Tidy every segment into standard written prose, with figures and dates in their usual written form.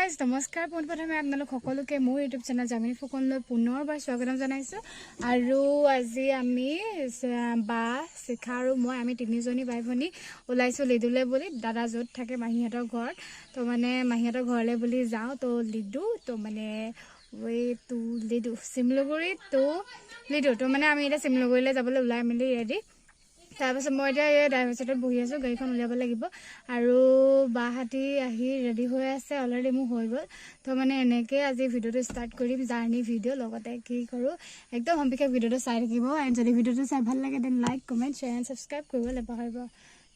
guys নমস্কাৰ পোনপ্ৰথমে আপোনালোক সকলোকে মোৰ ইউটিউব চেনেল জামিনী ফুকনলৈ পুনৰবাৰ স্বাগতম জনাইছোঁ আৰু আজি আমি বা শিখা আৰু মই আমি তিনিজনী বাই ভনী ওলাইছোঁ লিডুলৈ বুলি দাদা য'ত থাকে মাহীহঁতৰ ঘৰত তো মানে মাহীহঁতৰ ঘৰলৈ বুলি যাওঁ তো লিডু তো মানে টু লিডু চিমলুগুৰি টু লিডু তো মানে আমি এতিয়া চিমলুগুৰিলৈ যাবলৈ ওলাই মেলি ৰেডি তাৰপাছত মই এতিয়া এই ড্ৰাইভাৰ চিটত বহি আছোঁ গাড়ীখন উলিয়াব লাগিব আৰু বাহাতি আহি ৰেডি হৈ আছে অলৰেডি মোৰ হৈ গ'ল তো মানে এনেকৈ আজি ভিডিঅ'টো ষ্টাৰ্ট কৰিম জাৰ্ণি ভিডিঅ' লগতে কি কৰোঁ একদম সম্পূৰ্ণ ভিডিঅ'টো চাই থাকিব এণ্ড যদি ভিডিঅ'টো চাই ভাল লাগে then like comment share and subscribe কৰিবলৈ নাপাহৰিব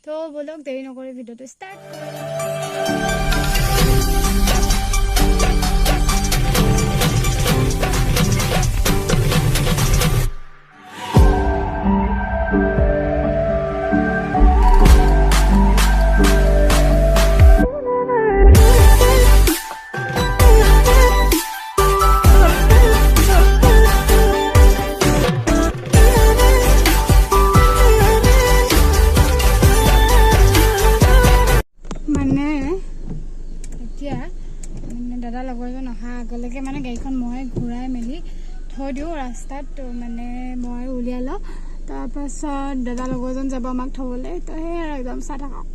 তো ব'লক দেৰি নকৰি ভিডিঅ'টো ষ্টাৰ্ট দাদা লগৰজন অহা আগলৈকে মানে গাড়ীখন মই ঘূৰাই মেলি থৈ দিওঁ ৰাস্তাত তো মানে মই উলিয়াই লওঁ তাৰপাছত দাদা লগৰজন যাব আমাক থ'বলৈ তো সেই আৰু একদম চাই থাকক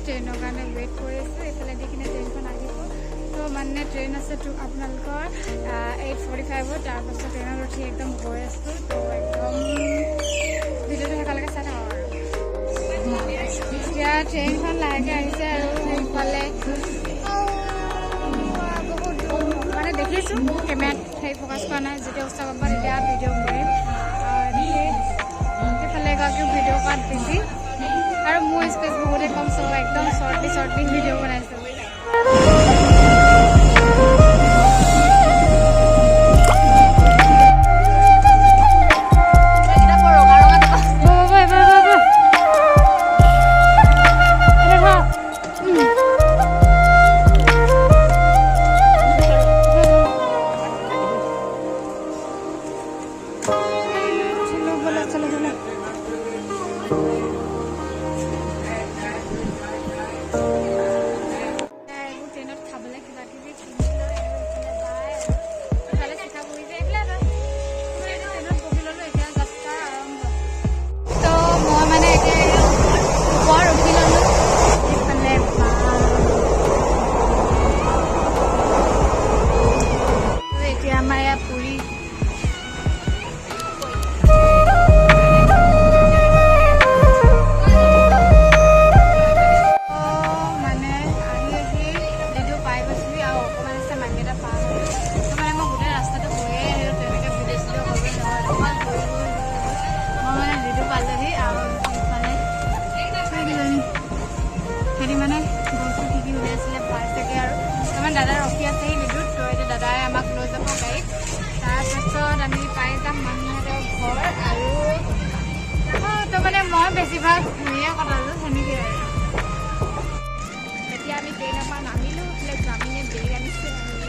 ট্ৰেইনৰ কাৰণে ৱেইট কৰি আছোঁ এইফালে দি কিনে ট্ৰেইনখন আহিব তো মানে ট্ৰেইন আছে তো আপোনালোকৰ 8:45 তাৰপাছত ট্ৰেইনত উঠি একদম গৈ আছোঁ তো একদম ভিডিঅ'টো শেষলৈকে চাই থাকক আৰু এতিয়া ট্ৰেইনখন লাহেকৈ আহিছে আৰু সেইফালে বহুত মানে দেখিছোঁ কেমেৰাত সেই ফ'কাছ কৰা নাই যেতিয়া ওচৰ পাব তেতিয়া ভিডিঅ' কৰিম সেইফালে এগৰাকীও ভিডিঅ' কৰাত বিজি আৰু মোৰ স্পেচ বহুতে কম চব একদম শ্বৰ্টলি ভিডিঅ' বনাইছোঁ দাদা ৰখি আছে সেই লিডুত তো এতিয়া দাদাই আমাক লৈ যাব গাড়ীত তাৰপাছত আমি পাই যাম মামীহঁতৰ ঘৰ আৰু তো মানে মই বেছিভাগ ঘূৰিয়ে কটালোঁ সেনেকৈ আৰু এতিয়া আমি ট্ৰেইনৰ পৰা নামিলোঁ এইফালে জামিনে বেগ আনিছোঁ